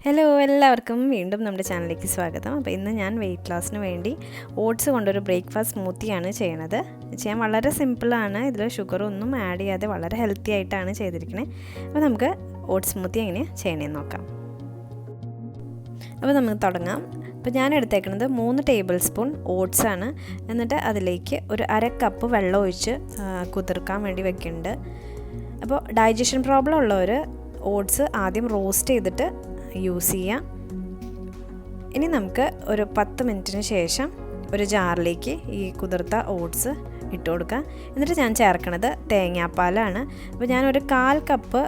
Hello, എല്ലാവർക്കും വീണ്ടും നമ്മുടെ ചാനലിലേക്ക് സ്വാഗതം. അപ്പോൾ ഇന്ന് ഞാൻ വെയിറ്റ് ലോസിന് വേണ്ടി ഓട്സ് കൊണ്ടൊരു ബ്രേക്ക്ഫാസ്റ്റ് സ്മൂത്തിയാണ് ചെയ്യണത്. ചെയ്യാൻ വളരെ സിമ്പിളാണ്. ഇതിൽ ഷുഗറൊന്നും ആഡ് ചെയ്യാതെ വളരെ ഹെൽത്തി ആയിട്ടാണ് ചെയ്തിരിക്കുന്നത്. അപ്പോൾ നമുക്ക് ഓട്സ് സ്മൂത്തി എങ്ങനെയാണ് ചെയ്യണമെന്ന് നോക്കാം. അപ്പോൾ നമുക്ക് തുടങ്ങാം. അപ്പോൾ ഞാൻ എടുത്തേക്കുന്നത് 3 ടേബിൾ സ്പൂൺ ഓട്സാണ്. എന്നിട്ട് അതിലേക്ക് ഒരു 1/2 കപ്പ് വെള്ളം ഒഴിച്ച് കുതിർക്കാൻ വേണ്ടി വെക്കുന്നുണ്ട്. അപ്പോൾ ഡൈജഷൻ പ്രോബ്ലം ഉള്ളവർ ഓട്സ് ആദ്യം റോസ്റ്റ് ചെയ്തിട്ട് യൂസ് ചെയ്യാം. ഇനി നമുക്ക് ഒരു 10 മിനിറ്റിന് ശേഷം ഒരു ജാറിലേക്ക് ഈ കുതിർത്ത ഓട്സ് ഇട്ട് കൊടുക്കാം. എന്നിട്ട് ഞാൻ ചേർക്കണത് തേങ്ങാപ്പാലാണ്. അപ്പോൾ ഞാനൊരു 1/4 കപ്പ്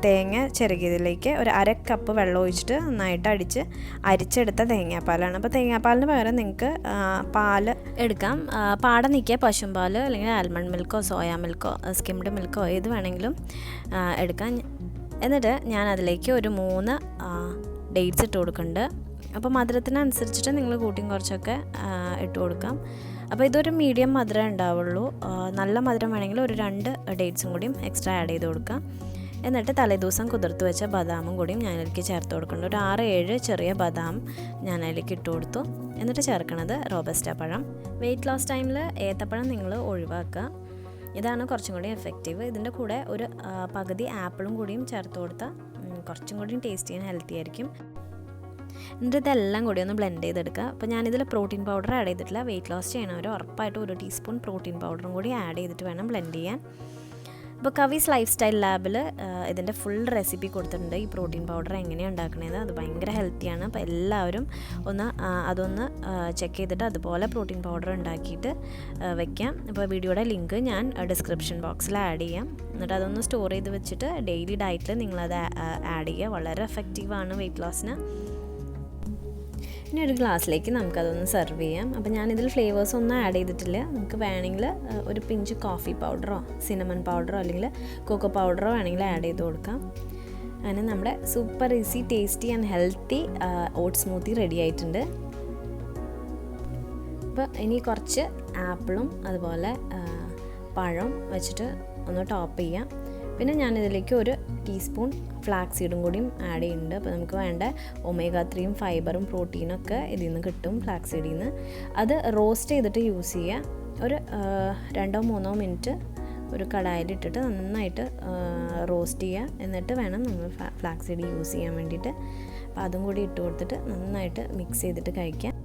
തേങ്ങ ചിരകിയതിലേക്ക് ഒരു 1/2 കപ്പ് വെള്ളം ഒഴിച്ചിട്ട് നന്നായിട്ട് അരിച്ചെടുത്ത തേങ്ങാപ്പാലാണ്. അപ്പോൾ തേങ്ങാപ്പാലിന് പകരം നിങ്ങൾക്ക് പാൽ എടുക്കാം. പാട നീക്കിയ പശുമ്പാൽ അല്ലെങ്കിൽ ആൽമണ്ട് മിൽക്കോ സോയാ മിൽക്കോ സ്കിംഡ് മിൽക്കോ ഏത് വേണമെങ്കിലും എടുക്കാം. എന്നിട്ട് ഞാൻ അതിലേക്ക് ഒരു 3 ഡേറ്റ്സ് ഇട്ട് കൊടുക്കുന്നുണ്ട്. അപ്പോൾ മധുരത്തിനനുസരിച്ചിട്ട് നിങ്ങൾ കൂട്ടിയും കുറച്ചൊക്കെ ഇട്ട് കൊടുക്കാം. അപ്പോൾ ഇതൊരു മീഡിയം മധുരം ഉണ്ടാവുള്ളൂ. നല്ല മധുരം വേണമെങ്കിൽ ഒരു 2 ഡേറ്റ്സും കൂടിയും എക്സ്ട്രാ ആഡ് ചെയ്ത് കൊടുക്കാം. എന്നിട്ട് തലേദിവസം കുതിർത്ത് വെച്ച ബദാമും കൂടിയും ഞാനതിലേക്ക് ചേർത്ത് കൊടുക്കുന്നുണ്ട്. ഒരു 6-7 ചെറിയ ബദാം ഞാൻ അതിലേക്ക് ഇട്ട് കൊടുത്തു. എന്നിട്ട് ചേർക്കണത് റോബസ്റ്റ പഴം. വെയിറ്റ് ലോസ് ടൈമിൽ ഏത്തപ്പഴം നിങ്ങൾ ഒഴിവാക്കുക. ഇതാണ് കുറച്ചും കൂടി എഫക്റ്റീവ്. ഇതിൻ്റെ കൂടെ ഒരു പകുതി ആപ്പിളും കൂടിയും ചേർത്ത് കൊടുത്താൽ കുറച്ചും കൂടിയും ടേസ്റ്റ് ചെയ്യാൻ ഹെൽത്തി ആയിരിക്കും. എന്നിട്ട് ഇതെല്ലാം കൂടി ഒന്ന് ബ്ലെൻഡ് ചെയ്തെടുക്കുക. അപ്പോൾ ഞാനിതിൽ പ്രോട്ടീൻ പൗഡർ ആഡ് ചെയ്തിട്ടില്ല. വെയിറ്റ് ലോസ് ചെയ്യണവർ ഉറപ്പായിട്ട് 1 ടീസ്പൂൺ പ്രോട്ടീൻ പൗഡറും കൂടി ആഡ് ചെയ്തിട്ട് വേണം ബ്ലെൻഡ് ചെയ്യാൻ. ഇപ്പോൾ കവീസ് ലൈഫ് സ്റ്റൈൽ ലാബിൽ ഇതിൻ്റെ ഫുൾ റെസിപ്പി കൊടുത്തിട്ടുണ്ട്. ഈ പ്രോട്ടീൻ പൗഡർ എങ്ങനെയാണ് ഉണ്ടാക്കണത്, അത് ഭയങ്കര ഹെൽത്തിയാണ്. അപ്പോൾ എല്ലാവരും അതൊന്ന് ചെക്ക് ചെയ്തിട്ട് അതുപോലെ പ്രോട്ടീൻ പൗഡർ ഉണ്ടാക്കിയിട്ട് വെക്കാം. അപ്പോൾ വീഡിയോയുടെ ലിങ്ക് ഞാൻ ഡിസ്ക്രിപ്ഷൻ ബോക്സിൽ ആഡ് ചെയ്യാം. എന്നിട്ട് അതൊന്ന് സ്റ്റോർ ചെയ്ത് വെച്ചിട്ട് ഡെയിലി ഡയറ്റിൽ നിങ്ങളത് ആഡ് ചെയ്യുക. വളരെ എഫക്റ്റീവാണ് വെയിറ്റ് ലോസിന്. ഇനി ഒരു ഗ്ലാസ്സിലേക്ക് നമുക്കതൊന്ന് സെർവ് ചെയ്യാം. അപ്പോൾ ഞാനിതിൽ ഫ്ലേവേഴ്സ് ഒന്നും ആഡ് ചെയ്തിട്ടില്ല. നമുക്ക് വേണമെങ്കിൽ ഒരു പിഞ്ച് കോഫി പൗഡറോ സിനമൺ പൗഡറോ അല്ലെങ്കിൽ കൊക്കോ പൗഡറോ വേണമെങ്കിൽ ആഡ് ചെയ്ത് കൊടുക്കാം. അങ്ങനെ നമ്മുടെ super easy tasty and healthy oats smoothie ready ആയിട്ടുണ്ട്. അപ്പോൾ ഇനി കുറച്ച് ആപ്പിളും അതുപോലെ പഴം വെച്ചിട്ട് ഒന്ന് ടോപ്പ് ചെയ്യാം. പിന്നെ ഞാനിതിലേക്ക് 1 ടീസ്പൂൺ ഫ്ലാക്സ് സീഡും കൂടിയും ആഡ് ചെയ്യുന്നുണ്ട്. അപ്പോൾ നമുക്ക് വേണ്ട ഒമേഗ 3 ഫൈബറും പ്രോട്ടീനൊക്കെ ഇതിൽ നിന്ന് കിട്ടും ഫ്ലാക്സ് സീഡിൽ നിന്ന്. അത് റോസ്റ്റ് ചെയ്തിട്ട് യൂസ് ചെയ്യുക. ഒരു 2-3 മിനിറ്റ് ഒരു കടായിലിട്ടിട്ട് നന്നായിട്ട് റോസ്റ്റ് ചെയ്യുക. എന്നിട്ട് വേണം നമ്മൾ ഫ്ലാക്സ് സീഡ് യൂസ് ചെയ്യാൻ വേണ്ടിയിട്ട്. അപ്പോൾ അതും കൂടി ഇട്ട് കൊടുത്തിട്ട് നന്നായിട്ട് മിക്സ് ചെയ്തിട്ട് കഴിക്കാം.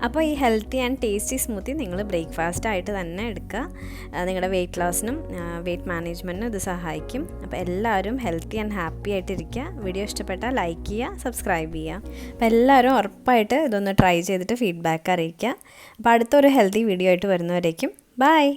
അപ്പോൾ ഈ ഹെൽത്തി ആൻഡ് ടേസ്റ്റി സ്മൂത്തി നിങ്ങൾ ബ്രേക്ക്ഫാസ്റ്റ് ആയിട്ട് തന്നെ എടുക്കുക. നിങ്ങളുടെ വെയിറ്റ് ലോസിനും വെയിറ്റ് മാനേജ്മെൻറ്റിനും ഇത് സഹായിക്കും. അപ്പോൾ എല്ലാവരും ഹെൽത്തി ആൻഡ് ഹാപ്പി ആയിട്ടിരിക്കുക. വീഡിയോ ഇഷ്ടപ്പെട്ടാൽ ലൈക്ക് ചെയ്യുക, സബ്സ്ക്രൈബ് ചെയ്യുക. അപ്പോൾ എല്ലാവരും ഉറപ്പായിട്ട് ഇതൊന്ന് ട്രൈ ചെയ്തിട്ട് ഫീഡ്ബാക്ക് അറിയിക്കുക. അപ്പോൾ അടുത്തൊരു ഹെൽത്തി വീഡിയോ ആയിട്ട് വരുന്നവരേക്കും ബൈ.